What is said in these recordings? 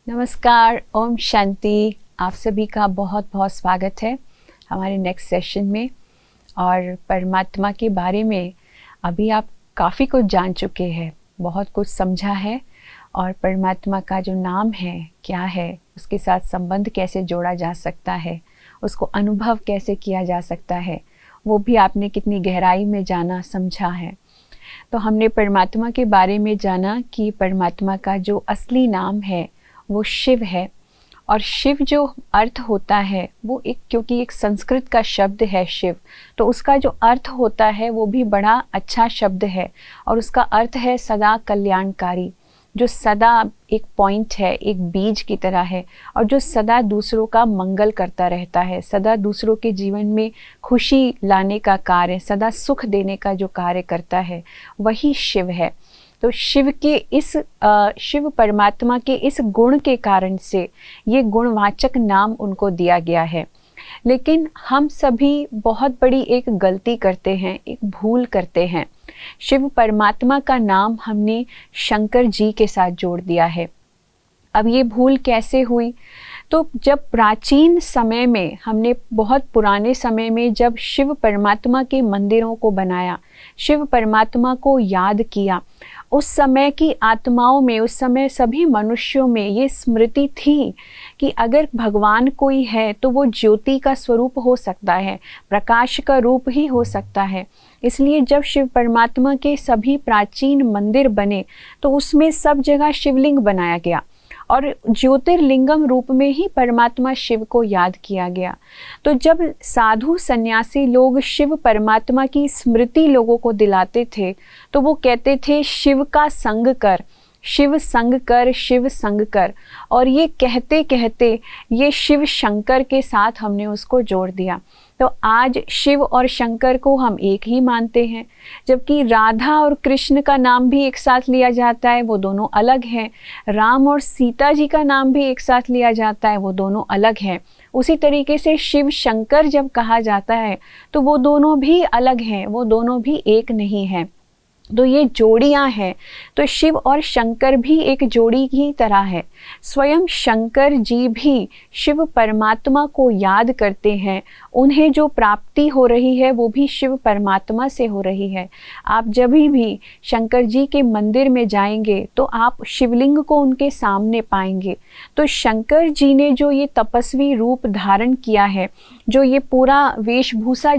नमस्कार, ओम शांति। आप सभी का बहुत बहुत स्वागत है हमारे नेक्स्ट सेशन में। और परमात्मा के बारे में अभी आप काफ़ी कुछ जान चुके हैं, बहुत कुछ समझा है। और परमात्मा का जो नाम है, क्या है, उसके साथ संबंध कैसे जोड़ा जा सकता है, उसको अनुभव कैसे किया जा सकता है, वो भी आपने कितनी गहराई में जाना, समझा है। तो हमने परमात्मा के बारे में जाना कि परमात्मा का जो असली नाम है वो शिव है। और शिव जो अर्थ होता है वो क्योंकि एक संस्कृत का शब्द है शिव, तो उसका जो अर्थ होता है वो भी बड़ा अच्छा शब्द है। और उसका अर्थ है सदा कल्याणकारी, जो सदा एक पॉइंट है, एक बीज की तरह है, और जो सदा दूसरों का मंगल करता रहता है, सदा दूसरों के जीवन में खुशी लाने का कार्य, सदा सुख देने का जो कार्य करता है, वही शिव है। तो शिव परमात्मा के इस गुण के कारण से ये गुणवाचक नाम उनको दिया गया है। लेकिन हम सभी बहुत बड़ी एक गलती करते हैं, एक भूल करते हैं। शिव परमात्मा का नाम हमने शंकर जी के साथ जोड़ दिया है। अब ये भूल कैसे हुई? तो जब प्राचीन समय में, हमने बहुत पुराने समय में जब शिव परमात्मा के मंदिरों को बनाया, शिव परमात्मा को याद किया, उस समय की आत्माओं में, उस समय सभी मनुष्यों में ये स्मृति थी कि अगर भगवान कोई है तो वो ज्योति का स्वरूप हो सकता है, प्रकाश का रूप ही हो सकता है। इसलिए जब शिव परमात्मा के सभी प्राचीन मंदिर बने तो उसमें सब जगह शिवलिंग बनाया गया और ज्योतिर्लिंगम रूप में ही परमात्मा शिव को याद किया गया। तो जब साधु सन्यासी लोग शिव परमात्मा की स्मृति लोगों को दिलाते थे तो वो कहते थे शिव का संग कर, शिव संग कर, शिव संग कर। और ये कहते कहते ये शिव शंकर के साथ हमने उसको जोड़ दिया। तो आज शिव और शंकर को हम एक ही मानते हैं, जबकि राधा और कृष्ण का नाम भी एक साथ लिया जाता है, वो दोनों अलग हैं। राम और सीता जी का नाम भी एक साथ लिया जाता है, वो दोनों अलग हैं। उसी तरीके से शिव शंकर जब कहा जाता है तो वो दोनों भी अलग हैं, वो दोनों भी एक नहीं हैं। तो ये जोड़ियां हैं। तो शिव और शंकर भी एक जोड़ी की तरह है। स्वयं शंकर जी भी शिव परमात्मा को याद करते हैं। उन्हें जो प्राप्ति हो रही है वो भी शिव परमात्मा से हो रही है। आप जब भी शंकर जी के मंदिर में जाएंगे तो आप शिवलिंग को उनके सामने पाएंगे। तो शंकर जी ने जो ये तपस्वी रूप धारण किया है, जो ये पूरा वेशभूषा,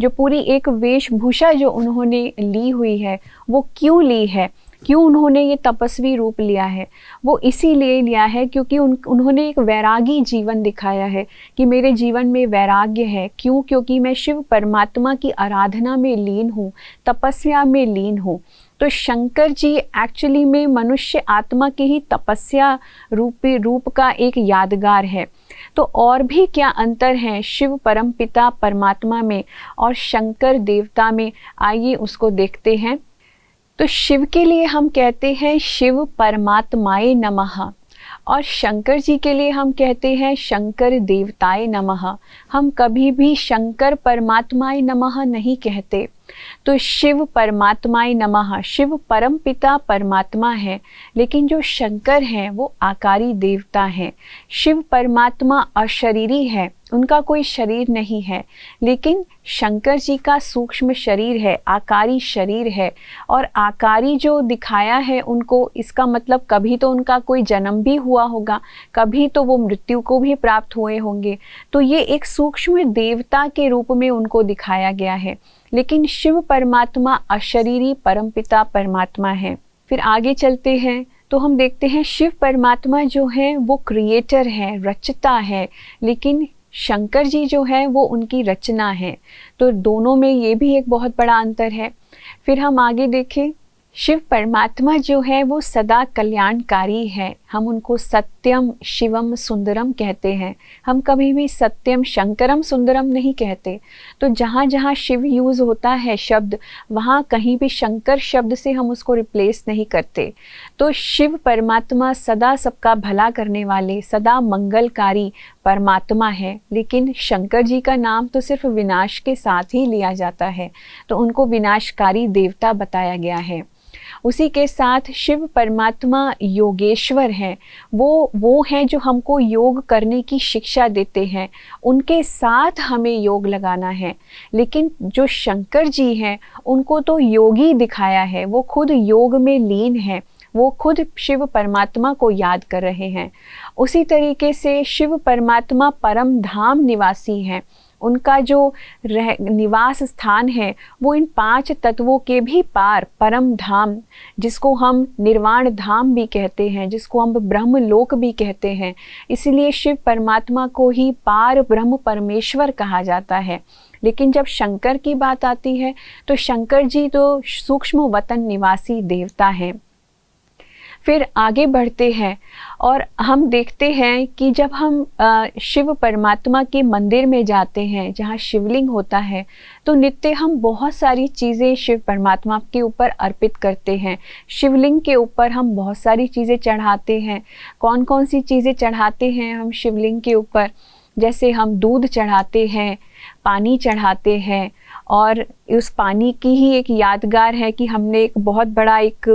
जो पूरी एक वेशभूषा जो उन्होंने ली हुई है, वो क्यों ली है, क्यों उन्होंने ये तपस्वी रूप लिया है? वो इसीलिए लिया है क्योंकि उन्होंने एक वैरागी जीवन दिखाया है कि मेरे जीवन में वैराग्य है। क्यों? क्योंकि मैं शिव परमात्मा की आराधना में लीन हूँ, तपस्या में लीन हूँ। तो शंकर जी एक्चुअली में मनुष्य आत्मा के ही तपस्या रूप का एक यादगार है। तो और भी क्या अंतर है शिव परमपिता परमात्मा में और शंकर देवता में? आइए उसको देखते हैं। तो शिव के लिए हम कहते हैं शिव परमात्माय नमः, और शंकर जी के लिए हम कहते हैं शंकर देवताय नमः। हम कभी भी शंकर परमात्माय नमः नहीं कहते। तो शिव परमात्माय नमः, शिव परम पिता परमात्मा है, लेकिन जो शंकर हैं वो आकारी देवता हैं। शिव परमात्मा अशरीरी है, उनका कोई शरीर नहीं है, लेकिन शंकर जी का सूक्ष्म शरीर है, आकारी शरीर है। और आकारी जो दिखाया है उनको, इसका मतलब कभी तो उनका कोई जन्म भी हुआ होगा, कभी तो वो मृत्यु को भी प्राप्त हुए होंगे। तो ये एक सूक्ष्म देवता के रूप में उनको दिखाया गया है। लेकिन शिव परमात्मा अशरीरी परमपिता परमात्मा है। फिर आगे चलते हैं तो हम देखते हैं शिव परमात्मा जो है वो क्रिएटर है, रचता है, लेकिन शंकर जी जो है वो उनकी रचना है। तो दोनों में ये भी एक बहुत बड़ा अंतर है। फिर हम आगे देखें, शिव परमात्मा जो है वो सदा कल्याणकारी है। हम उनको सत्यम शिवम सुंदरम कहते हैं। हम कभी भी सत्यम शंकरम सुंदरम नहीं कहते। तो जहाँ जहाँ शिव यूज़ होता है शब्द, वहाँ कहीं भी शंकर शब्द से हम उसको रिप्लेस नहीं करते। तो शिव परमात्मा सदा सबका भला करने वाले, सदा मंगलकारी परमात्मा है। लेकिन शंकर जी का नाम तो सिर्फ विनाश के साथ ही लिया जाता है, तो उनको विनाशकारी देवता बताया गया है। उसी के साथ शिव परमात्मा योगेश्वर हैं, वो हैं जो हमको योग करने की शिक्षा देते हैं, उनके साथ हमें योग लगाना है। लेकिन जो शंकर जी हैं उनको तो योगी दिखाया है, वो खुद योग में लीन हैं, वो खुद शिव परमात्मा को याद कर रहे हैं। उसी तरीके से शिव परमात्मा परम धाम निवासी हैं, उनका जो निवास स्थान है वो इन 5 तत्वों के भी पार परम धाम, जिसको हम निर्वाण धाम भी कहते हैं, जिसको हम ब्रह्मलोक भी कहते हैं, इसलिए शिव परमात्मा को ही पार ब्रह्म परमेश्वर कहा जाता है। लेकिन जब शंकर की बात आती है तो शंकर जी तो सूक्ष्म वतन निवासी देवता हैं। फिर आगे बढ़ते हैं और हम देखते हैं कि जब हम शिव परमात्मा के मंदिर में जाते हैं जहाँ शिवलिंग होता है, तो नित्य हम बहुत सारी चीज़ें शिव परमात्मा के ऊपर अर्पित करते हैं। शिवलिंग के ऊपर हम बहुत सारी चीज़ें चढ़ाते हैं। कौन कौन सी चीज़ें चढ़ाते हैं हम शिवलिंग के ऊपर? जैसे हम दूध चढ़ाते हैं, पानी चढ़ाते हैं, और उस पानी की ही एक यादगार है कि हमने एक बहुत बड़ा एक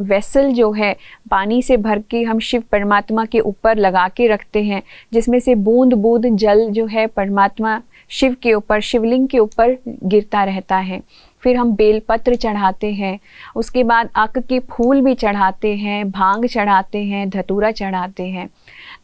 वेसल जो है पानी से भर के हम शिव परमात्मा के ऊपर लगा के रखते हैं, जिसमें से बूंद बूंद जल जो है परमात्मा शिव के ऊपर, शिवलिंग के ऊपर गिरता रहता है। फिर हम बेलपत्र चढ़ाते हैं, उसके बाद आक के फूल भी चढ़ाते हैं, भांग चढ़ाते हैं, धतूरा चढ़ाते हैं।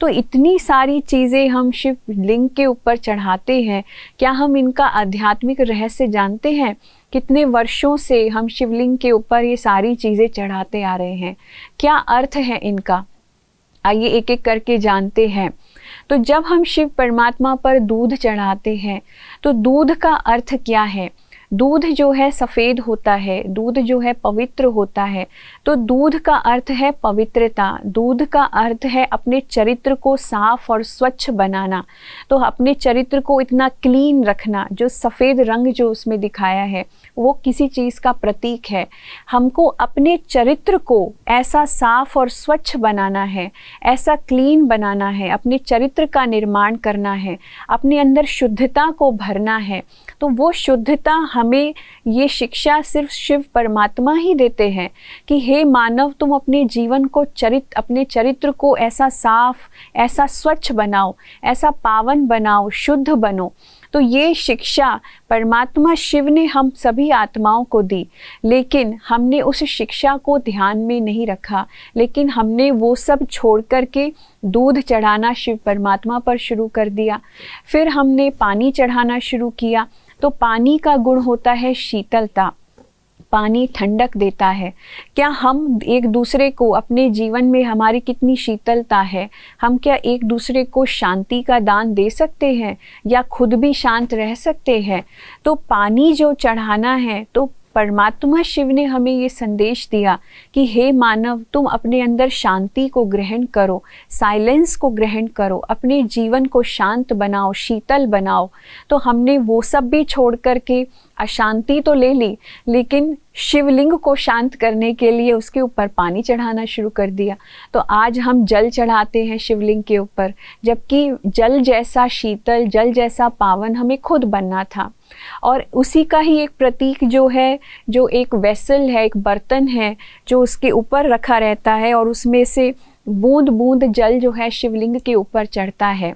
तो इतनी सारी चीज़ें हम शिवलिंग के ऊपर चढ़ाते हैं। क्या हम इनका आध्यात्मिक रहस्य जानते हैं? कितने वर्षों से हम शिवलिंग के ऊपर ये सारी चीज़ें चढ़ाते आ रहे हैं? क्या अर्थ है इनका? आइए एक एक करके जानते हैं। तो जब हम शिव परमात्मा पर दूध चढ़ाते हैं तो दूध का अर्थ क्या है? दूध जो है सफ़ेद होता है, दूध जो है पवित्र होता है। तो दूध का अर्थ है पवित्रता, दूध का अर्थ है अपने चरित्र को साफ और स्वच्छ बनाना। तो अपने चरित्र को इतना क्लीन रखना, जो सफ़ेद रंग जो उसमें दिखाया है वो किसी चीज़ का प्रतीक है। हमको अपने चरित्र को ऐसा साफ और स्वच्छ बनाना है, ऐसा क्लीन बनाना है, अपने चरित्र का निर्माण करना है, अपने अंदर शुद्धता को भरना है। तो वो शुद्धता हमें ये शिक्षा सिर्फ शिव परमात्मा ही देते हैं कि हे मानव, तुम अपने जीवन को अपने चरित्र को ऐसा साफ, ऐसा स्वच्छ बनाओ, ऐसा पावन बनाओ, शुद्ध बनो। तो ये शिक्षा परमात्मा शिव ने हम सभी आत्माओं को दी, लेकिन हमने उस शिक्षा को ध्यान में नहीं रखा, लेकिन हमने वो सब छोड़ कर के दूध चढ़ाना शिव परमात्मा पर शुरू कर दिया। फिर हमने पानी चढ़ाना शुरू किया। तो पानी का गुण होता है शीतलता, पानी ठंडक देता है। क्या हम एक दूसरे को, अपने जीवन में हमारी कितनी शीतलता है, हम क्या एक दूसरे को शांति का दान दे सकते हैं या खुद भी शांत रह सकते हैं? तो पानी जो चढ़ाना है, तो परमात्मा शिव ने हमें ये संदेश दिया कि हे मानव, तुम अपने अंदर शांति को ग्रहण करो, साइलेंस को ग्रहण करो, अपने जीवन को शांत बनाओ, शीतल बनाओ। तो हमने वो सब भी छोड़ कर के अशांति तो ले ली, लेकिन शिवलिंग को शांत करने के लिए उसके ऊपर पानी चढ़ाना शुरू कर दिया। तो आज हम जल चढ़ाते हैं शिवलिंग के ऊपर, जबकि जल जैसा शीतल, जल जैसा पावन हमें खुद बनना था। और उसी का ही एक प्रतीक जो है, जो एक वेसल है, एक बर्तन है जो उसके ऊपर रखा रहता है और उसमें से बूंद बूंद जल जो है शिवलिंग के ऊपर चढ़ता है।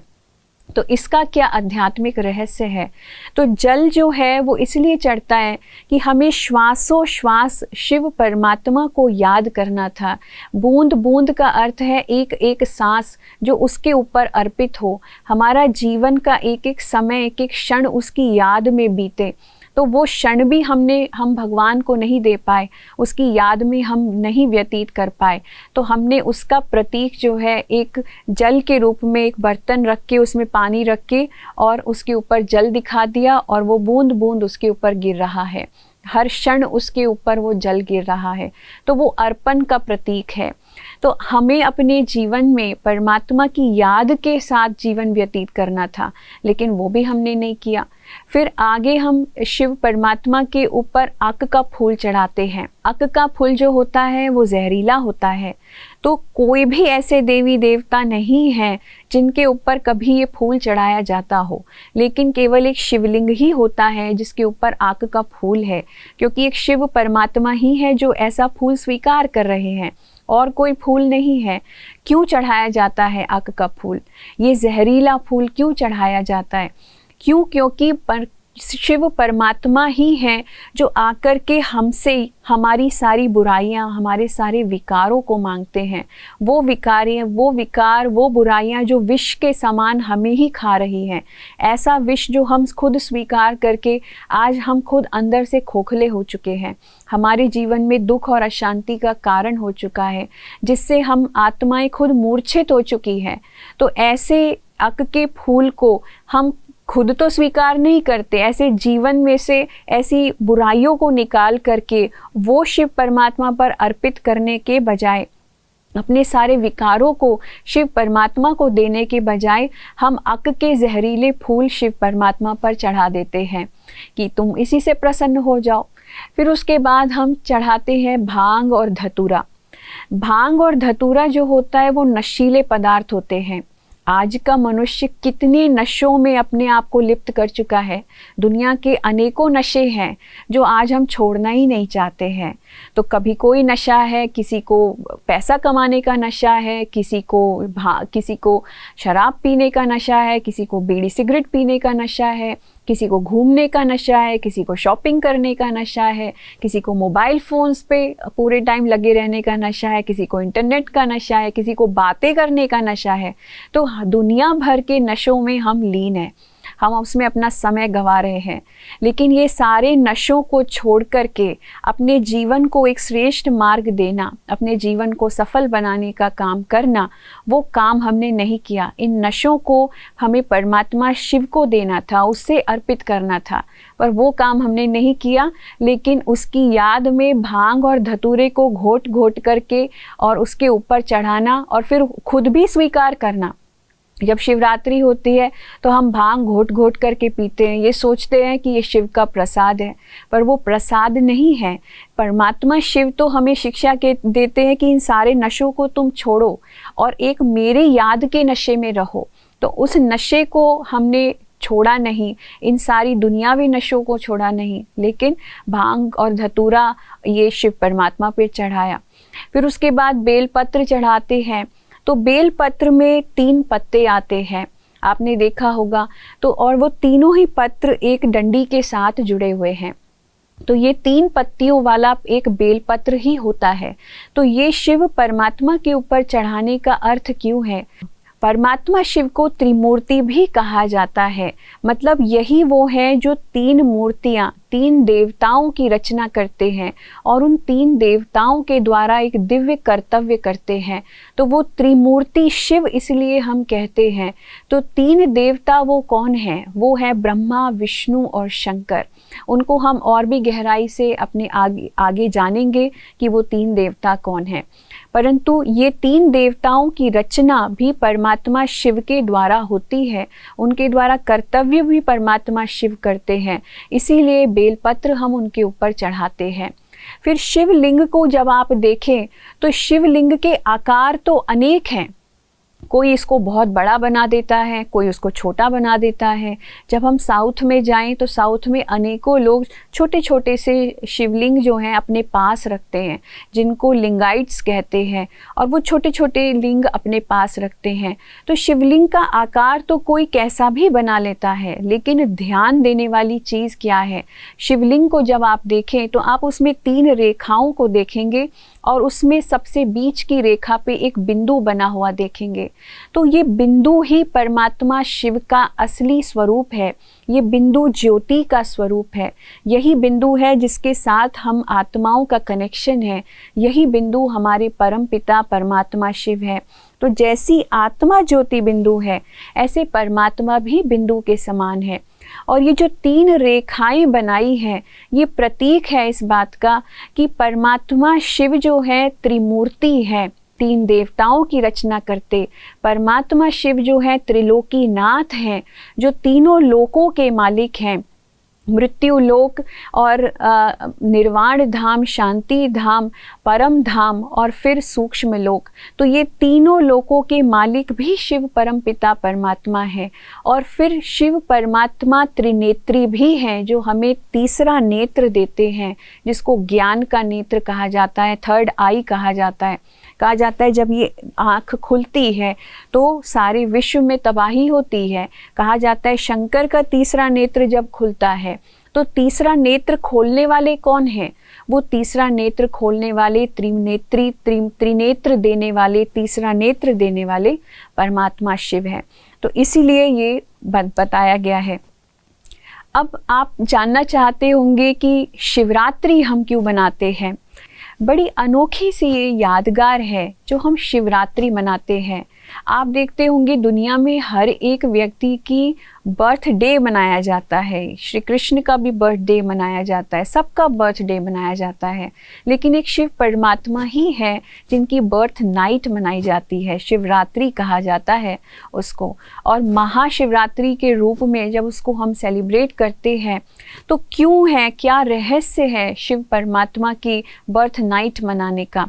तो इसका क्या आध्यात्मिक रहस्य है? तो जल जो है वो इसलिए चढ़ता है कि हमें श्वासों श्वास शिव परमात्मा को याद करना था। बूंद बूंद का अर्थ है एक एक सांस जो उसके ऊपर अर्पित हो, हमारा जीवन का एक एक समय, एक एक क्षण उसकी याद में बीते। तो वो क्षण भी हम भगवान को नहीं दे पाए, उसकी याद में हम नहीं व्यतीत कर पाए। तो हमने उसका प्रतीक जो है एक जल के रूप में एक बर्तन रख के, उसमें पानी रख के और उसके ऊपर जल दिखा दिया, और वो बूंद बूंद उसके ऊपर गिर रहा है, हर क्षण उसके ऊपर वो जल गिर रहा है। तो वो अर्पण का प्रतीक है। तो हमें अपने जीवन में परमात्मा की याद के साथ जीवन व्यतीत करना था, लेकिन वो भी हमने नहीं किया। फिर आगे हम शिव परमात्मा के ऊपर आक का फूल चढ़ाते हैं। आक का फूल जो होता है वो जहरीला होता है। तो कोई भी ऐसे देवी देवता नहीं हैं जिनके ऊपर कभी ये फूल चढ़ाया जाता हो, लेकिन केवल एक शिवलिंग ही होता है जिसके ऊपर आक का फूल है, क्योंकि एक शिव परमात्मा ही है जो ऐसा फूल स्वीकार कर रहे हैं, और कोई फूल नहीं है। क्यों चढ़ाया जाता है आक का फूल? ये जहरीला फूल क्यों चढ़ाया जाता है? क्यों? क्योंकि शिव परमात्मा ही हैं जो आकर के हमसे हमारी सारी बुराइयां, हमारे सारे विकारों को मांगते हैं। वो विकार, वो बुराइयां जो विष के समान हमें ही खा रही हैं, ऐसा विष जो हम खुद स्वीकार करके आज हम खुद अंदर से खोखले हो चुके हैं। हमारे जीवन में दुख और अशांति का कारण हो चुका है, जिससे हम आत्माएं खुद मूर्छित हो चुकी हैं। तो ऐसे अक के फूल को हम खुद तो स्वीकार नहीं करते, ऐसे जीवन में से ऐसी बुराइयों को निकाल करके वो शिव परमात्मा पर अर्पित करने के बजाय, अपने सारे विकारों को शिव परमात्मा को देने के बजाय हम अक के जहरीले फूल शिव परमात्मा पर चढ़ा देते हैं कि तुम इसी से प्रसन्न हो जाओ। फिर उसके बाद हम चढ़ाते हैं भांग और धतूरा। भांग और धतूरा जो होता है वो नशीले पदार्थ होते हैं। आज का मनुष्य कितने नशों में अपने आप को लिप्त कर चुका है। दुनिया के अनेकों नशे हैं जो आज हम छोड़ना ही नहीं चाहते हैं। तो कभी कोई नशा है, किसी को पैसा कमाने का नशा है, किसी को शराब पीने का नशा है, किसी को बीड़ी सिगरेट पीने का नशा है, किसी को घूमने का नशा है, किसी को शॉपिंग करने का नशा है, किसी को मोबाइल फ़ोन्स पे पूरे टाइम लगे रहने का नशा है, किसी को इंटरनेट का नशा है, किसी को बातें करने का नशा है। तो दुनिया भर के नशों में हम लीन हैं, हम उसमें अपना समय गंवा रहे हैं। लेकिन ये सारे नशों को छोड़ करके अपने जीवन को एक श्रेष्ठ मार्ग देना, अपने जीवन को सफल बनाने का काम करना, वो काम हमने नहीं किया। इन नशों को हमें परमात्मा शिव को देना था, उससे अर्पित करना था, पर वो काम हमने नहीं किया। लेकिन उसकी याद में भांग और धतूरे को घोट घोट करके और उसके ऊपर चढ़ाना और फिर खुद भी स्वीकार करना। जब शिवरात्रि होती है तो हम भांग घोट घोट करके पीते हैं, ये सोचते हैं कि ये शिव का प्रसाद है, पर वो प्रसाद नहीं है। परमात्मा शिव तो हमें शिक्षा देते हैं कि इन सारे नशों को तुम छोड़ो और एक मेरे याद के नशे में रहो। तो उस नशे को हमने छोड़ा नहीं, इन सारी दुनियावी नशों को छोड़ा नहीं, लेकिन भांग और धतूरा ये शिव परमात्मा पे चढ़ाया। फिर उसके बाद बेलपत्र चढ़ाते हैं। तो बेलपत्र में 3 पत्ते आते हैं, आपने देखा होगा। तो और वो तीनों ही पत्र एक डंडी के साथ जुड़े हुए हैं। तो ये 3 पत्तियों वाला एक बेलपत्र ही होता है। तो ये शिव परमात्मा के ऊपर चढ़ाने का अर्थ क्यों है? परमात्मा शिव को त्रिमूर्ति भी कहा जाता है। मतलब यही वो है जो 3 मूर्तियाँ, 3 देवताओं की रचना करते हैं और उन 3 देवताओं के द्वारा एक दिव्य कर्तव्य करते हैं। तो वो त्रिमूर्ति शिव इसलिए हम कहते हैं। तो 3 देवता वो कौन हैं? वो है ब्रह्मा, विष्णु और शंकर। उनको हम और भी गहराई से अपने आगे जानेंगे कि वो 3 देवता कौन हैं। परंतु ये 3 देवताओं की रचना भी परमात्मा शिव के द्वारा होती है, उनके द्वारा कर्तव्य भी परमात्मा शिव करते हैं, इसीलिए बेलपत्र हम उनके ऊपर चढ़ाते हैं। फिर शिवलिंग को जब आप देखें तो शिवलिंग के आकार तो अनेक हैं। कोई इसको बहुत बड़ा बना देता है, कोई उसको छोटा बना देता है। जब हम साउथ में जाएं तो साउथ में अनेकों लोग छोटे छोटे से शिवलिंग जो हैं अपने पास रखते हैं, जिनको लिंगाइट्स कहते हैं, और वो छोटे छोटे लिंग अपने पास रखते हैं। तो शिवलिंग का आकार तो कोई कैसा भी बना लेता है, लेकिन ध्यान देने वाली चीज़ क्या है? शिवलिंग को जब आप देखें तो आप उसमें 3 रेखाओं को देखेंगे और उसमें सबसे बीच की रेखा पे एक बिंदु बना हुआ देखेंगे। तो ये बिंदु ही परमात्मा शिव का असली स्वरूप है। ये बिंदु ज्योति का स्वरूप है। यही बिंदु है जिसके साथ हम आत्माओं का कनेक्शन है। यही बिंदु हमारे परम पिता परमात्मा शिव है। तो जैसी आत्मा ज्योति बिंदु है, ऐसे परमात्मा भी बिंदु के समान है। और ये जो 3 रेखाएं बनाई हैं, ये प्रतीक है इस बात का कि परमात्मा शिव जो है त्रिमूर्ति है, 3 देवताओं की रचना करते। परमात्मा शिव जो है त्रिलोकी नाथ हैं, जो तीनों लोकों के मालिक हैं। मृत्यु लोक और निर्वाण धाम, शांति धाम, परम धाम और फिर सूक्ष्म लोक। तो ये तीनों लोकों के मालिक भी शिव परम पिता परमात्मा है। और फिर शिव परमात्मा त्रिनेत्री भी हैं, जो हमें तीसरा नेत्र देते हैं, जिसको ज्ञान का नेत्र कहा जाता है, थर्ड आई कहा जाता है। कहा जाता है जब ये आँख खुलती है तो सारे विश्व में तबाही होती है। कहा जाता है शंकर का तीसरा नेत्र जब खुलता है तो तीसरा नेत्र खोलने वाले कौन है? वो तीसरा नेत्र खोलने वाले, त्रिनेत्र देने वाले, तीसरा नेत्र देने वाले परमात्मा शिव है। तो इसीलिए ये बताया गया है। अब आप जानना चाहते होंगे कि शिवरात्रि हम क्यों मनाते हैं। बड़ी अनोखी सी ये यादगार है जो हम शिवरात्रि मनाते हैं। आप देखते होंगे दुनिया में हर एक व्यक्ति की बर्थडे मनाया जाता है। श्री कृष्ण का भी बर्थडे मनाया जाता है, सबका बर्थडे मनाया जाता है। लेकिन एक शिव परमात्मा ही है जिनकी बर्थ नाइट मनाई जाती है, शिवरात्रि कहा जाता है उसको। और महाशिवरात्रि के रूप में जब उसको हम सेलिब्रेट करते हैं तो क्यों है, क्या रहस्य है शिव परमात्मा की बर्थ नाइट मनाने का?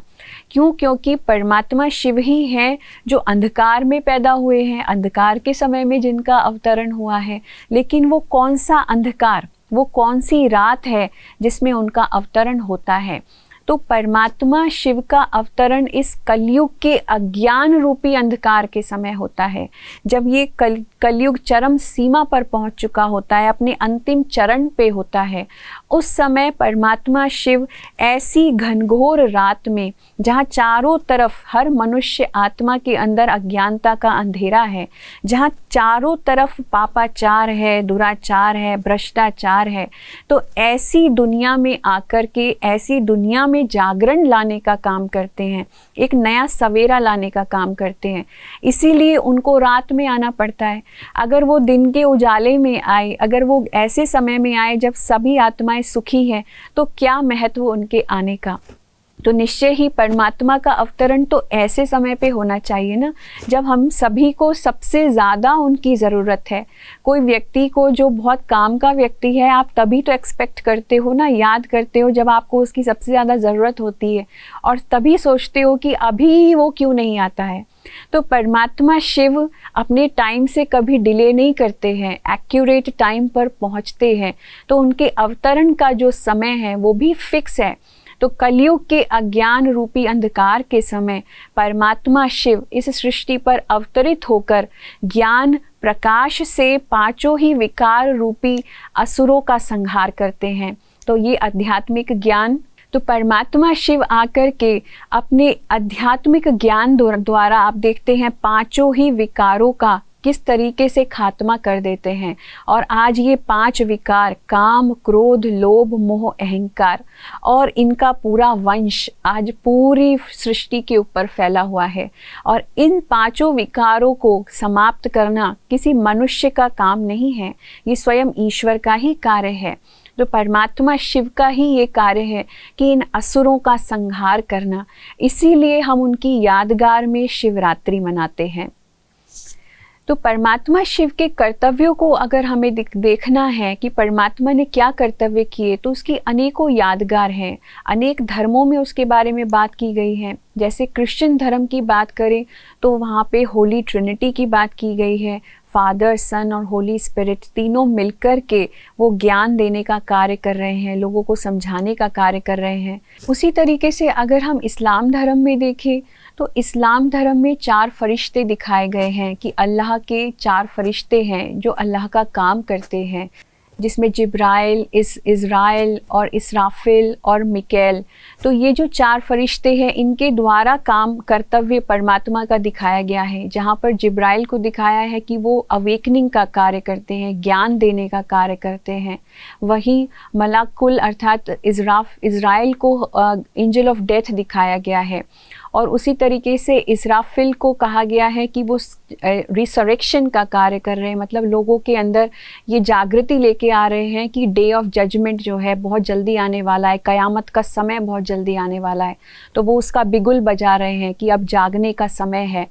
क्यों? क्योंकि परमात्मा शिव ही हैं जो अंधकार में पैदा हुए हैं, अंधकार के समय में जिनका अवतरण हुआ है। लेकिन वो कौन सा अंधकार, वो कौन सी रात है जिसमें उनका अवतरण होता है? तो परमात्मा शिव का अवतरण इस कलयुग के अज्ञान रूपी अंधकार के समय होता है। जब ये कलयुग चरम सीमा पर पहुंच चुका होता है, अपने अंतिम चरण पे होता है, उस समय परमात्मा शिव ऐसी घनघोर रात में, जहाँ चारों तरफ हर मनुष्य आत्मा के अंदर अज्ञानता का अंधेरा है, जहाँ चारों तरफ पापाचार है, दुराचार है, भ्रष्टाचार है, तो ऐसी दुनिया में आकर के, ऐसी दुनिया में जागरण लाने का काम करते हैं, एक नया सवेरा लाने का काम करते हैं। इसीलिए उनको रात में आना पड़ता है। अगर वो दिन के उजाले में आए, अगर वो ऐसे समय में आए जब सभी आत्माएं सुखी हैं, तो क्या महत्व उनके आने का? तो निश्चय ही परमात्मा का अवतरण तो ऐसे समय पे होना चाहिए ना, जब हम सभी को सबसे ज़्यादा उनकी ज़रूरत है। कोई व्यक्ति को जो बहुत काम का व्यक्ति है, आप तभी तो एक्सपेक्ट करते हो ना, याद करते हो जब आपको उसकी सबसे ज़्यादा ज़रूरत होती है, और तभी सोचते हो कि अभी वो क्यों नहीं आता है। तो परमात्मा शिव अपने टाइम से कभी डिले नहीं करते हैं, एक्यूरेट टाइम पर पहुंचते हैं। तो उनके अवतरण का जो समय है वो भी फिक्स है। तो कलयुग के अज्ञान रूपी अंधकार के समय परमात्मा शिव इस सृष्टि पर अवतरित होकर ज्ञान प्रकाश से पांचों ही विकार रूपी असुरों का संहार करते हैं। तो ये आध्यात्मिक ज्ञान, तो परमात्मा शिव आकर के अपने आध्यात्मिक ज्ञान द्वारा आप देखते हैं पांचों ही विकारों का किस तरीके से खात्मा कर देते हैं। और आज ये 5 विकार, काम, क्रोध, लोभ, मोह, अहंकार, और इनका पूरा वंश आज पूरी सृष्टि के ऊपर फैला हुआ है। और इन 5 विकारों को समाप्त करना किसी मनुष्य का काम नहीं है, ये स्वयं ईश्वर का ही कार्य है। तो परमात्मा शिव का ही ये कार्य है कि इन असुरों का संहार करना। इसीलिए हम उनकी यादगार में शिवरात्रि मनाते हैं। तो परमात्मा शिव के कर्तव्यों को अगर हमें देखना है कि परमात्मा ने क्या कर्तव्य किए, तो उसकी अनेकों यादगार हैं। अनेक धर्मों में उसके बारे में बात की गई है। जैसे क्रिश्चियन धर्म की बात करें तो वहाँ पे होली ट्रिनिटी की बात की गई है। फादर, सन और होली स्पिरिट तीनों मिलकर के वो ज्ञान देने का कार्य कर रहे हैं, लोगों को समझाने का कार्य कर रहे हैं। उसी तरीके से अगर हम इस्लाम धर्म में देखें तो इस्लाम धर्म में 4 फरिश्ते दिखाए गए हैं कि अल्लाह के 4 फरिश्ते हैं जो अल्लाह का काम करते हैं, जिसमें जिब्राइल, इज़राइल और इसराफिल और मिकाएल। तो ये जो 4 फरिश्ते हैं, इनके द्वारा काम कर्तव्य परमात्मा का दिखाया गया है। जहाँ पर जिब्राइल को दिखाया है कि वो अवेकनिंग का कार्य करते हैं, ज्ञान देने का कार्य करते हैं। वहीं मलाकुल अर्थात इज़राइल को एंजल ऑफ डेथ दिखाया गया है। और उसी तरीके से इसराफिल को कहा गया है कि वो रिसरेक्शन का कार्य कर रहे हैं, मतलब लोगों के अंदर ये जागृति लेके आ रहे हैं कि डे ऑफ जजमेंट जो है बहुत जल्दी आने वाला है, क़यामत का समय बहुत जल्दी आने वाला है, तो वो उसका बिगुल बजा रहे हैं कि अब जागने का समय है।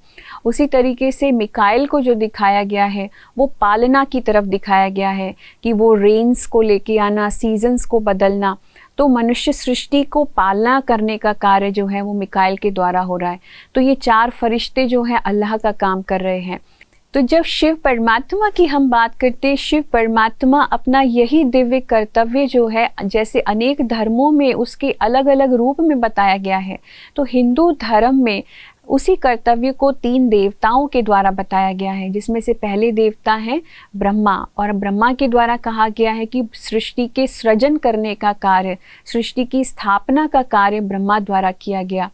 उसी तरीके से मिकाएल को जो दिखाया गया है वो पालना की तरफ दिखाया गया है कि वो रेन्स को लेके आना, सीजन्स को बदलना, तो मनुष्य सृष्टि को पालना करने का कार्य जो है वो मिकाएल के द्वारा हो रहा है। तो ये 4 फरिश्ते जो हैं अल्लाह का काम कर रहे हैं। तो जब शिव परमात्मा की हम बात करते हैं, शिव परमात्मा अपना यही दिव्य कर्तव्य जो है, जैसे अनेक धर्मों में उसके अलग अलग रूप में बताया गया है, तो हिंदू धर्म में उसी कर्तव्य को 3 देवताओं के द्वारा बताया गया है, जिसमें से पहले देवता हैं ब्रह्मा, और ब्रह्मा के द्वारा कहा गया है कि सृष्टि के सृजन करने का कार्य, सृष्टि की स्थापना का कार्य ब्रह्मा द्वारा किया गया।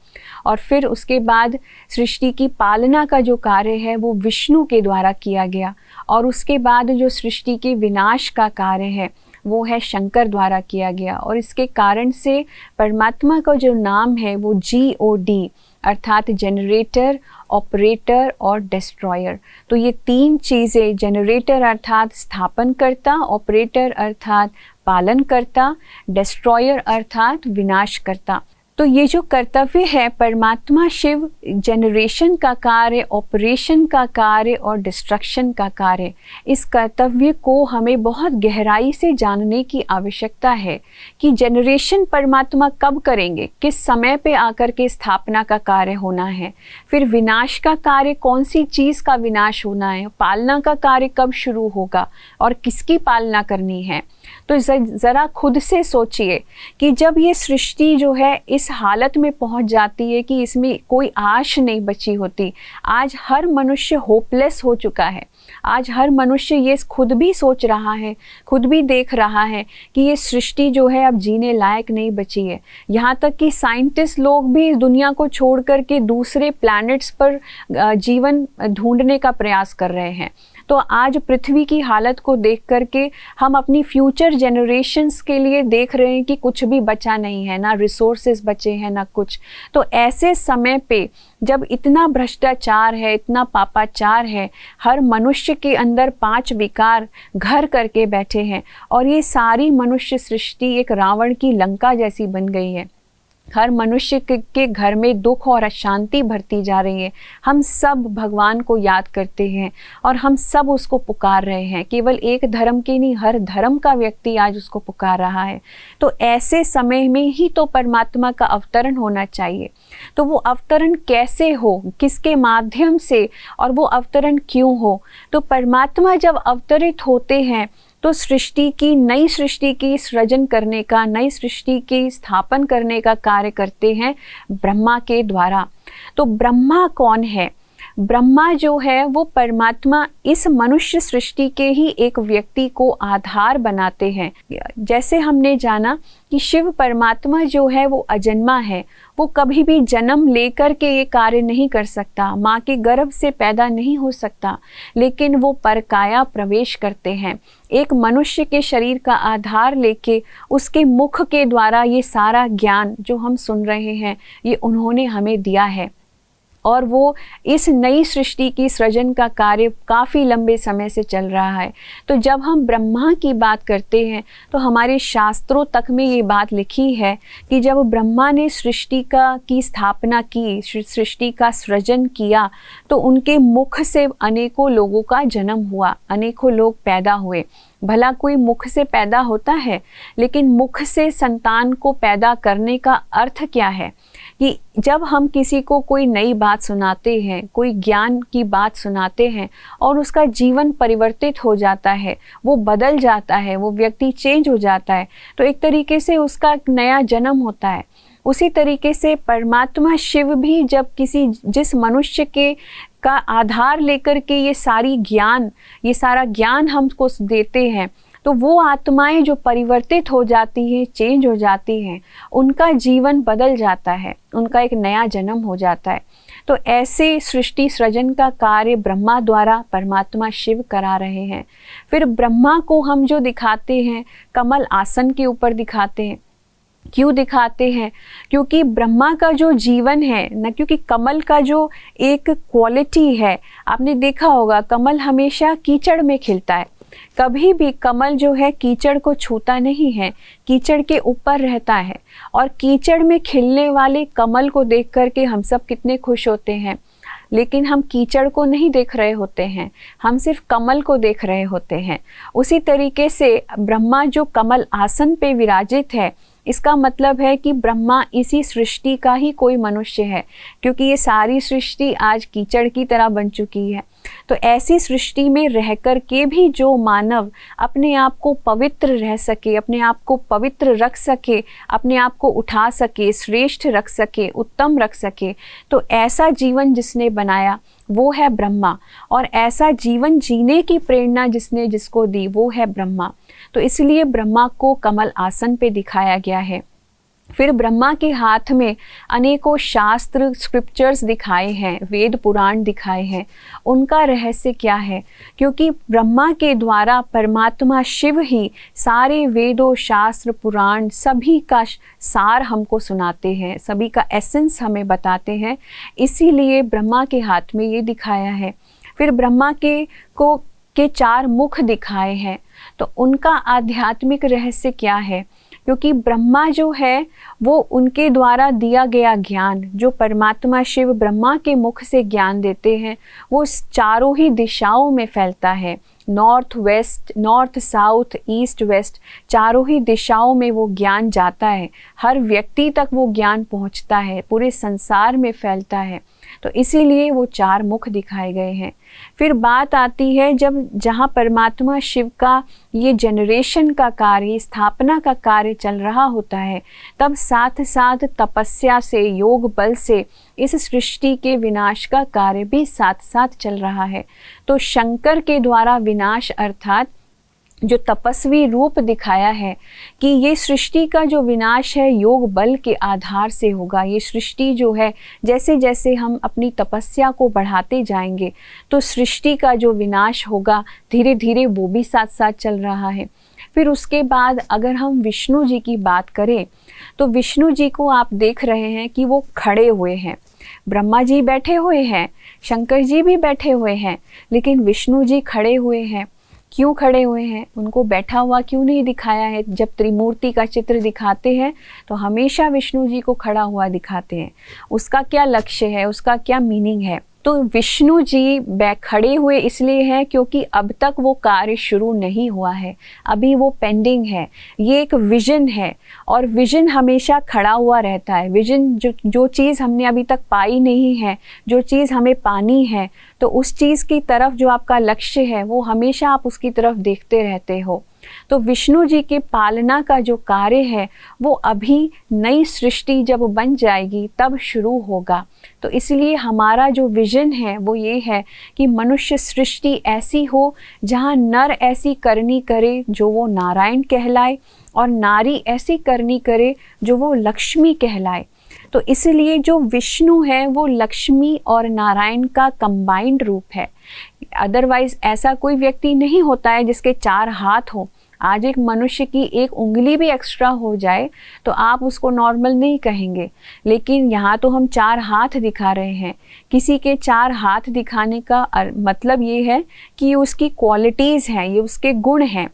और फिर उसके बाद सृष्टि की पालना का जो कार्य है वो विष्णु के द्वारा किया गया, और उसके बाद जो सृष्टि के विनाश का कार्य है वो है शंकर द्वारा किया गया। और इसके कारण से परमात्मा का जो नाम है वो GOD अर्थात जनरेटर, ऑपरेटर और डिस्ट्रॉयर। तो ये 3 चीज़ें, जनरेटर अर्थात स्थापनकर्ता, ऑपरेटर अर्थात पालनकर्ता, डिस्ट्रॉयर अर्थात विनाशकर्ता, तो ये जो कर्तव्य है परमात्मा शिव, जनरेशन का कार्य, ऑपरेशन का कार्य और डिस्ट्रक्शन का कार्य, इस कर्तव्य को हमें बहुत गहराई से जानने की आवश्यकता है कि जनरेशन परमात्मा कब करेंगे, किस समय पे आकर के स्थापना का कार्य होना है, फिर विनाश का कार्य कौन सी चीज़ का विनाश होना है, पालना का कार्य कब शुरू होगा और किसकी पालना करनी है। तो ज़रा खुद से सोचिए कि जब ये सृष्टि जो है इस हालत में पहुंच जाती है कि इसमें कोई आश नहीं बची होती, आज हर मनुष्य होपलेस हो चुका है, आज हर मनुष्य ये खुद भी सोच रहा है, खुद भी देख रहा है कि ये सृष्टि जो है अब जीने लायक नहीं बची है। यहाँ तक कि साइंटिस्ट लोग भी इस दुनिया को छोड़ कर के दूसरे प्लैनेट्स पर जीवन ढूंढने का प्रयास कर रहे हैं। तो आज पृथ्वी की हालत को देख करके हम अपनी फ्यूचर जनरेशन्स के लिए देख रहे हैं कि कुछ भी बचा नहीं है, ना रिसोर्सेज बचे हैं ना कुछ। तो ऐसे समय पे जब इतना भ्रष्टाचार है, इतना पापाचार है, हर मनुष्य के अंदर 5 विकार घर करके बैठे हैं और ये सारी मनुष्य सृष्टि एक रावण की लंका जैसी बन गई है। हर मनुष्य के घर में दुख और अशांति भरती जा रही है। हम सब भगवान को याद करते हैं और हम सब उसको पुकार रहे हैं, केवल एक धर्म के नहीं, हर धर्म का व्यक्ति आज उसको पुकार रहा है। तो ऐसे समय में ही तो परमात्मा का अवतरण होना चाहिए। तो वो अवतरण कैसे हो, किसके माध्यम से, और वो अवतरण क्यों हो? तो परमात्मा जब अवतरित होते हैं तो सृष्टि की, नई सृष्टि की सृजन करने का, नई सृष्टि की स्थापन करने का कार्य करते हैं ब्रह्मा के द्वारा। तो ब्रह्मा कौन है? ब्रह्मा जो है वो परमात्मा इस मनुष्य सृष्टि के ही एक व्यक्ति को आधार बनाते हैं। जैसे हमने जाना कि शिव परमात्मा जो है वो अजन्मा है, वो कभी भी जन्म लेकर के ये कार्य नहीं कर सकता, माँ के गर्भ से पैदा नहीं हो सकता, लेकिन वो परकाया प्रवेश करते हैं। एक मनुष्य के शरीर का आधार लेके उसके मुख के द्वारा ये सारा ज्ञान जो हम सुन रहे हैं ये उन्होंने हमें दिया है। और वो इस नई सृष्टि की सृजन का कार्य काफ़ी लंबे समय से चल रहा है। तो जब हम ब्रह्मा की बात करते हैं तो हमारे शास्त्रों तक में ये बात लिखी है कि जब ब्रह्मा ने सृष्टि की स्थापना की, सृष्टि का सृजन किया, तो उनके मुख से अनेकों लोगों का जन्म हुआ, अनेकों लोग पैदा हुए। भला कोई मुख से पैदा होता है, लेकिन मुख से संतान को पैदा करने का अर्थ क्या है कि जब हम किसी को कोई नई बात सुनाते हैं, कोई ज्ञान की बात सुनाते हैं और उसका जीवन परिवर्तित हो जाता है, वो बदल जाता है, वो व्यक्ति चेंज हो जाता है, तो एक तरीके से उसका एक नया जन्म होता है। उसी तरीके से परमात्मा शिव भी जब जिस मनुष्य का आधार लेकर के ये सारा ज्ञान हमको देते हैं, तो वो आत्माएं जो परिवर्तित हो जाती हैं, चेंज हो जाती हैं, उनका जीवन बदल जाता है, उनका एक नया जन्म हो जाता है। तो ऐसे सृष्टि सृजन का कार्य ब्रह्मा द्वारा परमात्मा शिव करा रहे हैं। फिर ब्रह्मा को हम जो दिखाते हैं कमल आसन के ऊपर दिखाते हैं, क्यों दिखाते हैं? क्योंकि ब्रह्मा का जो जीवन है न, क्योंकि कमल का जो एक क्वालिटी है, आपने देखा होगा कमल हमेशा कीचड़ में खिलता है। कभी भी कमल जो है कीचड़ को छूता नहीं है, कीचड़ के ऊपर रहता है। और कीचड़ में खिलने वाले कमल को देख करके हम सब कितने खुश होते हैं, लेकिन हम कीचड़ को नहीं देख रहे होते हैं, हम सिर्फ कमल को देख रहे होते हैं। उसी तरीके से ब्रह्मा जो कमल आसन पे विराजित है, इसका मतलब है कि ब्रह्मा इसी सृष्टि का ही कोई मनुष्य है, क्योंकि ये सारी सृष्टि आज कीचड़ की तरह बन चुकी है। तो ऐसी सृष्टि में रह कर के भी जो मानव अपने आप को पवित्र रह सके, अपने आप को पवित्र रख सके, अपने आप को उठा सके, श्रेष्ठ रख सके, उत्तम रख सके, तो ऐसा जीवन जिसने बनाया वो है ब्रह्मा। और ऐसा जीवन जीने की प्रेरणा जिसने जिसको दी वो है ब्रह्मा। तो इसलिए ब्रह्मा को कमल आसन पे दिखाया गया है। फिर ब्रह्मा के हाथ में अनेकों शास्त्र स्क्रिप्चर्स दिखाए हैं, वेद पुराण दिखाए हैं। उनका रहस्य क्या है? क्योंकि ब्रह्मा के द्वारा परमात्मा शिव ही सारे वेदों, शास्त्र, पुराण सभी का सार हमको सुनाते हैं, सभी का एसेंस हमें बताते हैं। इसीलिए ब्रह्मा के हाथ में ये दिखाया है। फिर ब्रह्मा के 4 मुख दिखाए हैं। तो उनका आध्यात्मिक रहस्य क्या है? क्योंकि ब्रह्मा जो है वो उनके द्वारा दिया गया ज्ञान, जो परमात्मा शिव ब्रह्मा के मुख से ज्ञान देते हैं, वो चारों ही दिशाओं में फैलता है। North west, north south, east west, चारों ही दिशाओं में वो ज्ञान जाता है। हर व्यक्ति तक वो ज्ञान पहुंचता है, पूरे संसार में फैलता है। तो इसीलिए वो 4 मुख दिखाए गए हैं। फिर बात आती है जहाँ परमात्मा शिव का ये जनरेशन का कार्य, स्थापना का कार्य चल रहा होता है, तब साथ साथ तपस्या से, योग बल से इस सृष्टि के विनाश का कार्य भी साथ साथ चल रहा है। तो शंकर के द्वारा विनाश अर्थात जो तपस्वी रूप दिखाया है कि ये सृष्टि का जो विनाश है योग बल के आधार से होगा। ये सृष्टि जो है जैसे जैसे हम अपनी तपस्या को बढ़ाते जाएंगे तो सृष्टि का जो विनाश होगा धीरे धीरे वो भी साथ साथ चल रहा है। फिर उसके बाद अगर हम विष्णु जी की बात करें तो विष्णु जी को आप देख रहे हैं कि वो खड़े हुए हैं। ब्रह्मा जी बैठे हुए हैं, शंकर जी भी बैठे हुए हैं, लेकिन विष्णु जी खड़े हुए हैं। क्यों खड़े हुए हैं? उनको बैठा हुआ क्यों नहीं दिखाया है? जब त्रिमूर्ति का चित्र दिखाते हैं तो हमेशा विष्णु जी को खड़ा हुआ दिखाते हैं। उसका क्या लक्ष्य है, उसका क्या मीनिंग है? तो विष्णु जी खड़े हुए इसलिए हैं क्योंकि अब तक वो कार्य शुरू नहीं हुआ है, अभी वो पेंडिंग है। ये एक विजन है और विजन हमेशा खड़ा हुआ रहता है। विजन जो चीज़ हमने अभी तक पाई नहीं है, जो चीज़ हमें पानी है, तो उस चीज़ की तरफ जो आपका लक्ष्य है वो हमेशा आप उसकी तरफ देखते रहते हो। तो विष्णु जी के पालना का जो कार्य है वो अभी नई सृष्टि जब बन जाएगी तब शुरू होगा। तो इसलिए हमारा जो विजन है वो ये है कि मनुष्य सृष्टि ऐसी हो जहाँ नर ऐसी करनी करे जो वो नारायण कहलाए और नारी ऐसी करनी करे जो वो लक्ष्मी कहलाए। तो इसलिए जो विष्णु है वो लक्ष्मी और नारायण का कंबाइंड रूप है। अदरवाइज ऐसा कोई व्यक्ति नहीं होता है जिसके 4 हाथ हो। आज एक मनुष्य की एक उंगली भी एक्स्ट्रा हो जाए तो आप उसको नॉर्मल नहीं कहेंगे, लेकिन यहाँ तो हम 4 हाथ दिखा रहे हैं। किसी के 4 हाथ दिखाने का मतलब ये है कि उसकी क्वालिटीज़ हैं, ये उसके गुण हैं।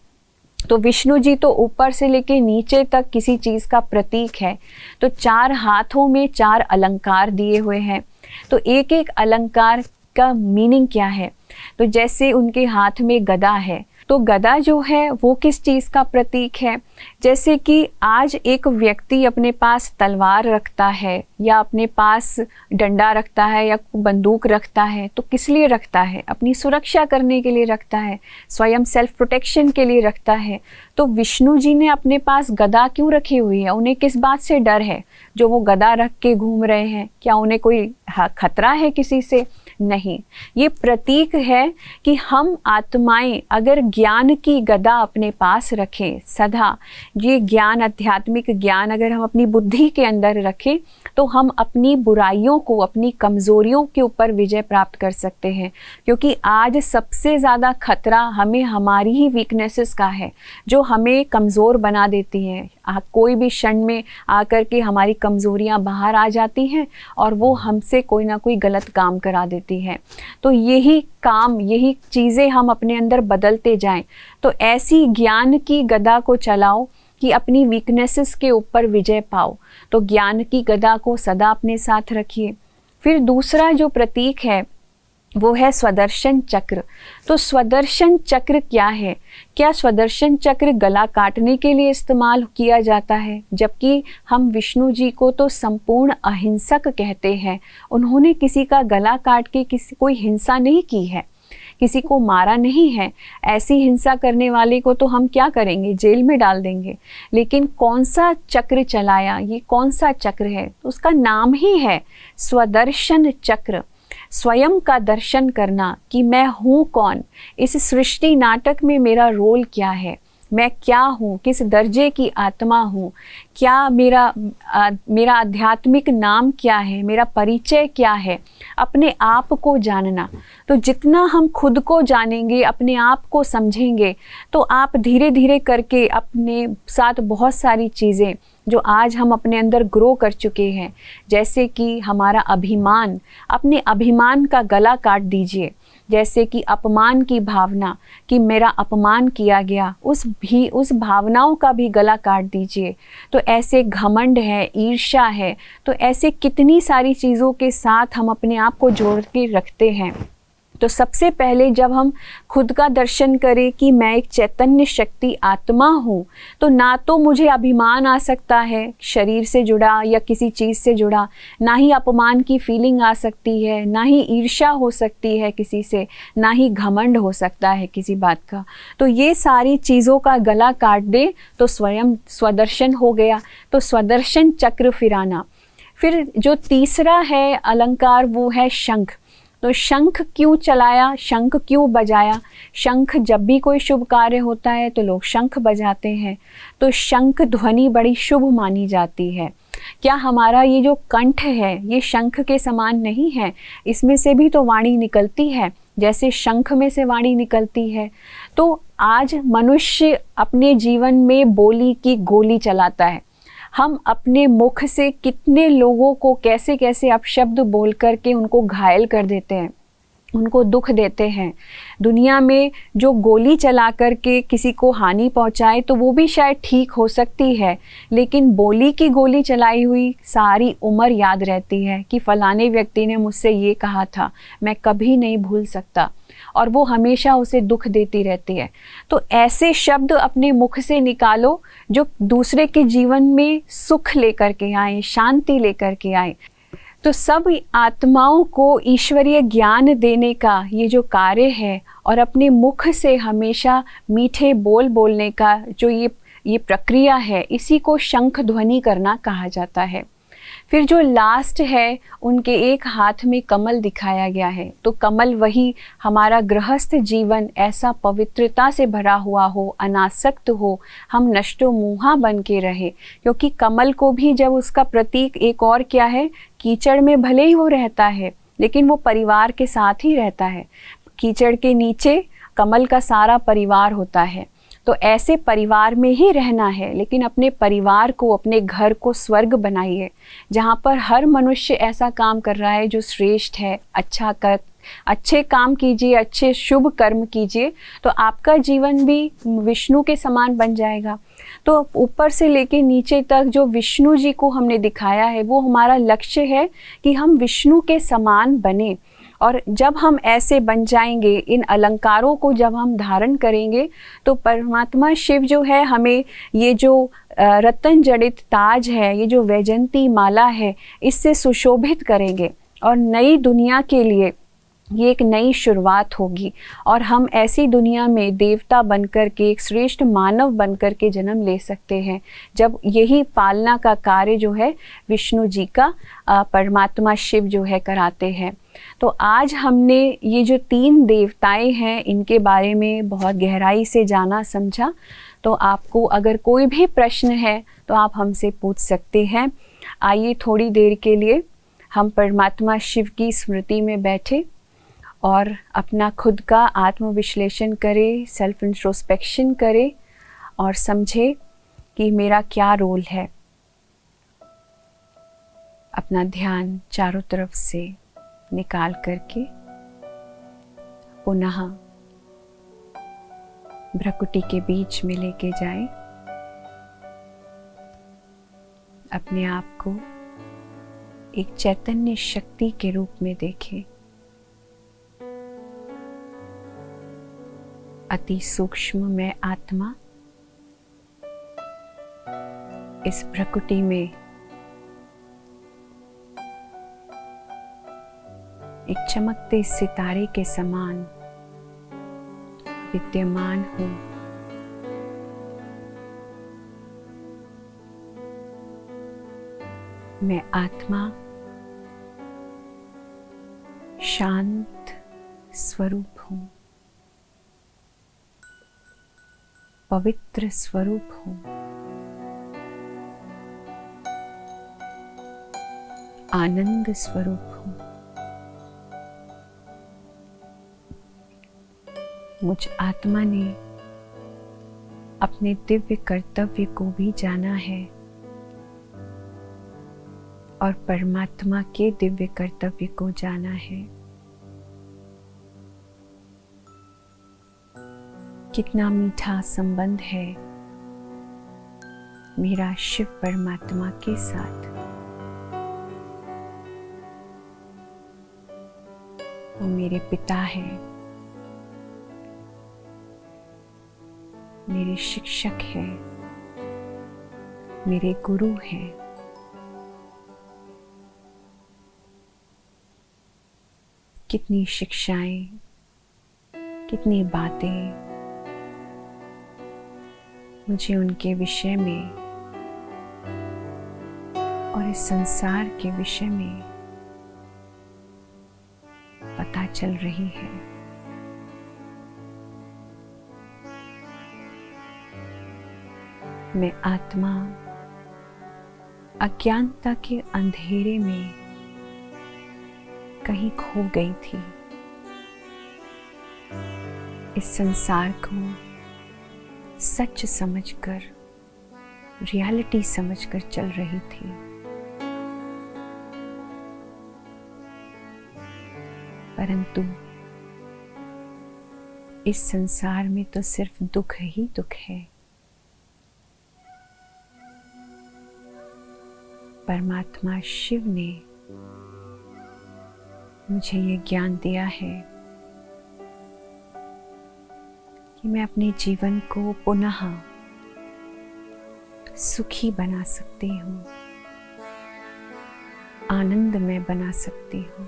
तो विष्णु जी तो ऊपर से लेके नीचे तक किसी चीज़ का प्रतीक है। तो 4 हाथों में 4 अलंकार दिए हुए हैं। तो एक एक अलंकार का मीनिंग क्या है? तो जैसे उनके हाथ में गदा है, तो गदा जो है वो किस चीज़ का प्रतीक है? जैसे कि आज एक व्यक्ति अपने पास तलवार रखता है या अपने पास डंडा रखता है या बंदूक रखता है, तो किस लिए रखता है? अपनी सुरक्षा करने के लिए रखता है, स्वयं सेल्फ प्रोटेक्शन के लिए रखता है। तो विष्णु जी ने अपने पास गदा क्यों रखी हुई है? उन्हें किस बात से डर है जो वो गदा रख के घूम रहे हैं? क्या उन्हें कोई खतरा है किसी से? नहीं। ये प्रतीक है कि हम आत्माएं अगर ज्ञान की गदा अपने पास रखें, सदा ये ज्ञान, आध्यात्मिक ज्ञान अगर हम अपनी बुद्धि के अंदर रखें तो हम अपनी बुराइयों को, अपनी कमज़ोरियों के ऊपर विजय प्राप्त कर सकते हैं। क्योंकि आज सबसे ज़्यादा खतरा हमें हमारी ही वीकनेसेस का है जो हमें कमज़ोर बना देती हैं। कोई भी क्षण में आकर के हमारी कमज़ोरियाँ बाहर आ जाती हैं और वो हमसे कोई ना कोई गलत काम करा देती है। तो यही चीज़ें हम अपने अंदर बदलते जाएं। तो ऐसी ज्ञान की गदा को चलाओ कि अपनी वीकनेसेस के ऊपर विजय पाओ। तो ज्ञान की गदा को सदा अपने साथ रखिए। फिर दूसरा जो प्रतीक है वो है स्वदर्शन चक्र। तो स्वदर्शन चक्र क्या है? क्या स्वदर्शन चक्र गला काटने के लिए इस्तेमाल किया जाता है? जबकि हम विष्णु जी को तो संपूर्ण अहिंसक कहते हैं। उन्होंने किसी का गला काट के कोई हिंसा नहीं की है, किसी को मारा नहीं है। ऐसी हिंसा करने वाले को तो हम क्या करेंगे? जेल में डाल देंगे। लेकिन कौन सा चक्र चलाया? ये कौन सा चक्र है? उसका नाम ही है स्वदर्शन चक्र। स्वयं का दर्शन करना कि मैं हूँ कौन, इस सृष्टि नाटक में मेरा रोल क्या है, मैं क्या हूँ, किस दर्जे की आत्मा हूँ, क्या मेरा आध्यात्मिक नाम क्या है, मेरा परिचय क्या है, अपने आप को जानना। तो जितना हम खुद को जानेंगे, अपने आप को समझेंगे, तो आप धीरे धीरे करके अपने साथ बहुत सारी चीज़ें जो आज हम अपने अंदर ग्रो कर चुके हैं, जैसे कि हमारा अभिमान, अपने अभिमान का गला काट दीजिए। जैसे कि अपमान की भावना कि मेरा अपमान किया गया, उस भावनाओं का भी गला काट दीजिए। तो ऐसे घमंड है, ईर्ष्या है, तो ऐसे कितनी सारी चीज़ों के साथ हम अपने आप को जोड़ के रखते हैं। तो सबसे पहले जब हम खुद का दर्शन करें कि मैं एक चैतन्य शक्ति आत्मा हूँ, तो ना तो मुझे अभिमान आ सकता है शरीर से जुड़ा या किसी चीज़ से जुड़ा, ना ही अपमान की फीलिंग आ सकती है, ना ही ईर्ष्या हो सकती है किसी से, ना ही घमंड हो सकता है किसी बात का। तो ये सारी चीज़ों का गला काट दे तो स्वयं स्वदर्शन हो गया। तो स्वदर्शन चक्र फिराना। फिर जो तीसरा है अलंकार वो है शंख। तो शंख क्यों चलाया, शंख क्यों बजाया? शंख जब भी कोई शुभ कार्य होता है तो लोग शंख बजाते हैं। तो शंख ध्वनि बड़ी शुभ मानी जाती है। क्या हमारा ये जो कंठ है ये शंख के समान नहीं है? इसमें से भी तो वाणी निकलती है, जैसे शंख में से वाणी निकलती है। तो आज मनुष्य अपने जीवन में बोली की गोली चलाता है। हम अपने मुख से कितने लोगों को कैसे कैसे अपशब्द बोल करके उनको घायल कर देते हैं, उनको दुख देते हैं। दुनिया में जो गोली चला करके किसी को हानि पहुंचाए तो वो भी शायद ठीक हो सकती है, लेकिन बोली की गोली चलाई हुई सारी उम्र याद रहती है कि फलाने व्यक्ति ने मुझसे ये कहा था, मैं कभी नहीं भूल सकता, और वो हमेशा उसे दुख देती रहती है। तो ऐसे शब्द अपने मुख से निकालो जो दूसरे के जीवन में सुख लेकर के आए, शांति लेकर के आए। तो सब आत्माओं को ईश्वरीय ज्ञान देने का ये जो कार्य है और अपने मुख से हमेशा मीठे बोल बोलने का जो ये प्रक्रिया है, इसी को शंख ध्वनि करना कहा जाता है। फिर जो लास्ट है उनके एक हाथ में कमल दिखाया गया है। तो कमल वही हमारा गृहस्थ जीवन ऐसा पवित्रता से भरा हुआ हो, अनासक्त हो, हम नष्टो मुहा बन के रहे। क्योंकि कमल को भी जब उसका प्रतीक एक और क्या है, कीचड़ में भले ही वो रहता है लेकिन वो परिवार के साथ ही रहता है। कीचड़ के नीचे कमल का सारा परिवार होता है। तो ऐसे परिवार में ही रहना है, लेकिन अपने परिवार को, अपने घर को स्वर्ग बनाइए, जहाँ पर हर मनुष्य ऐसा काम कर रहा है जो श्रेष्ठ है। अच्छे काम कीजिए, अच्छे शुभ कर्म कीजिए, तो आपका जीवन भी विष्णु के समान बन जाएगा। तो ऊपर से लेके नीचे तक जो विष्णु जी को हमने दिखाया है वो हमारा लक्ष्य है कि हम विष्णु के समान बने। और जब हम ऐसे बन जाएंगे, इन अलंकारों को जब हम धारण करेंगे, तो परमात्मा शिव जो है हमें ये जो रत्न जड़ित ताज है, ये जो वैजंती माला है, इससे सुशोभित करेंगे और नई दुनिया के लिए ये एक नई शुरुआत होगी। और हम ऐसी दुनिया में देवता बनकर के, एक श्रेष्ठ मानव बनकर के जन्म ले सकते हैं, जब यही पालना का कार्य जो है विष्णु जी का परमात्मा शिव जो है कराते हैं। तो आज हमने ये जो 3 देवताएं हैं इनके बारे में बहुत गहराई से जाना, समझा। तो आपको अगर कोई भी प्रश्न है तो आप हमसे पूछ सकते हैं। आइए थोड़ी देर के लिए हम परमात्मा शिव की स्मृति में बैठे और अपना खुद का आत्मविश्लेषण करें, सेल्फ इंट्रोस्पेक्शन करें और समझे कि मेरा क्या रोल है। अपना ध्यान चारों तरफ से निकाल करके पुनः भ्रुकुटी के बीच में लेके जाए। अपने आप को एक चैतन्य शक्ति के रूप में देखें। अति सूक्ष्म मैं आत्मा इस भ्रुकुटी में एक चमकते सितारे के समान विद्यमान हूँ। मैं आत्मा शांत स्वरूप हूँ, पवित्र स्वरूप हूँ, आनंद स्वरूप हूँ। मुझ आत्मा ने अपने दिव्य कर्तव्य को भी जाना है और परमात्मा के दिव्य कर्तव्य को जाना है। कितना मीठा संबंध है मेरा शिव परमात्मा के साथ। वो मेरे पिता हैं, मेरे शिक्षक हैं, मेरे गुरु हैं। कितनी शिक्षाएं, कितनी बातें मुझे उनके विषय में और इस संसार के विषय में पता चल रही है। मैं आत्मा अज्ञानता के अंधेरे में कहीं खो गई थी। इस संसार को सच समझकर, रियलिटी समझकर चल रही थी। परंतु इस संसार में तो सिर्फ दुख ही दुख है। परमात्मा शिव ने मुझे ये ज्ञान दिया है कि मैं अपने जीवन को पुनः सुखी बना सकती हूँ, आनंदमय बना सकती हूँ।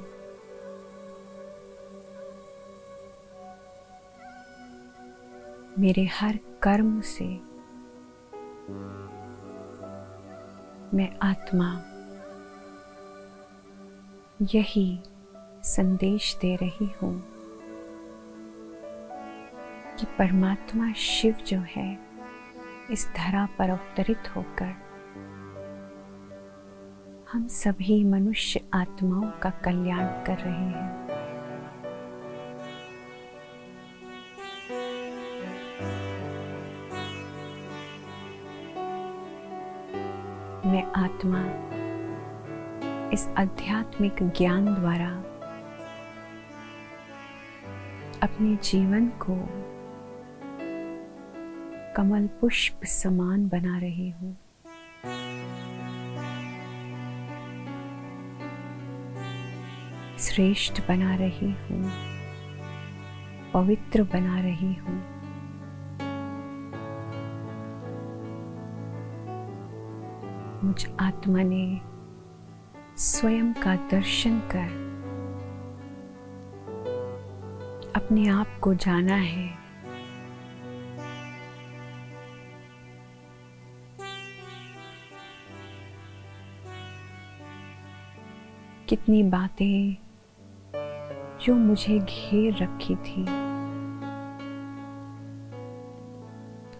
मेरे हर कर्म से मैं आत्मा यही संदेश दे रही हूँ कि परमात्मा शिव जो है इस धरा पर अवतरित होकर हम सभी मनुष्य आत्माओं का कल्याण कर रहे हैं। मैं आत्मा इस आध्यात्मिक ज्ञान द्वारा अपने जीवन को कमल पुष्प समान बना रही हूँ। श्रेष्ठ बना रही हूँ, पवित्र बना रही हूँ। मुझ आत्मा ने स्वयं का दर्शन कर अपने आप को जाना है। कितनी बातें जो मुझे घेर रखी थी,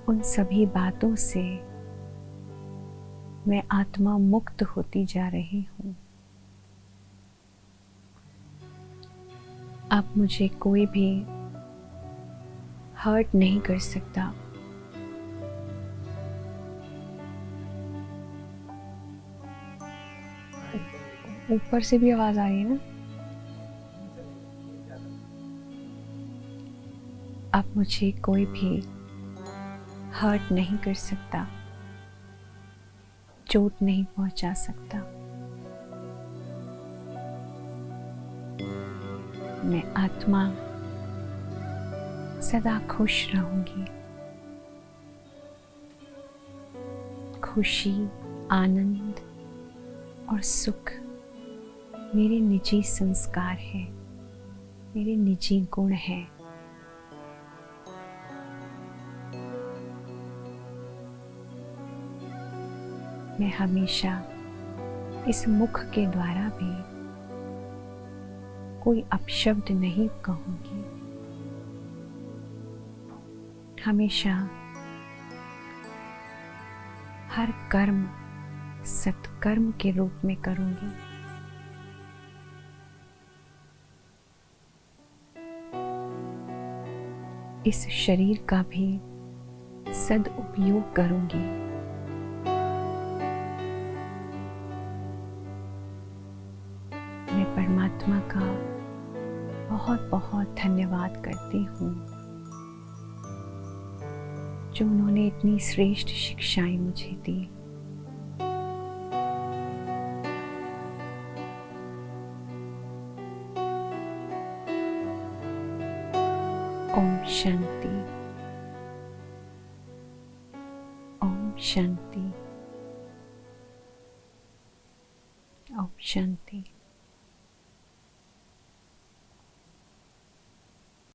उन सभी बातों से मैं आत्मा मुक्त होती जा रही हूँ। अब मुझे कोई भी हर्ट नहीं कर सकता। ऊपर से भी आवाज आ रही है ना? अब मुझे कोई भी हर्ट नहीं कर सकता, चोट नहीं पहुंचा सकता। मैं आत्मा सदा खुश रहूंगी। खुशी, आनंद और सुख मेरे निजी संस्कार है, मेरे निजी गुण है। मैं हमेशा इस मुख के द्वारा भी कोई अपशब्द नहीं कहूंगी। हमेशा हर कर्म सत्कर्म के रूप में करूंगी। इस शरीर का भी सदुपयोग करूंगी। मैं परमात्मा का बहुत बहुत धन्यवाद करती हूँ, जो उन्होंने इतनी श्रेष्ठ शिक्षाएं मुझे दी। ओम शांति। ओम शांति। ओम शांति।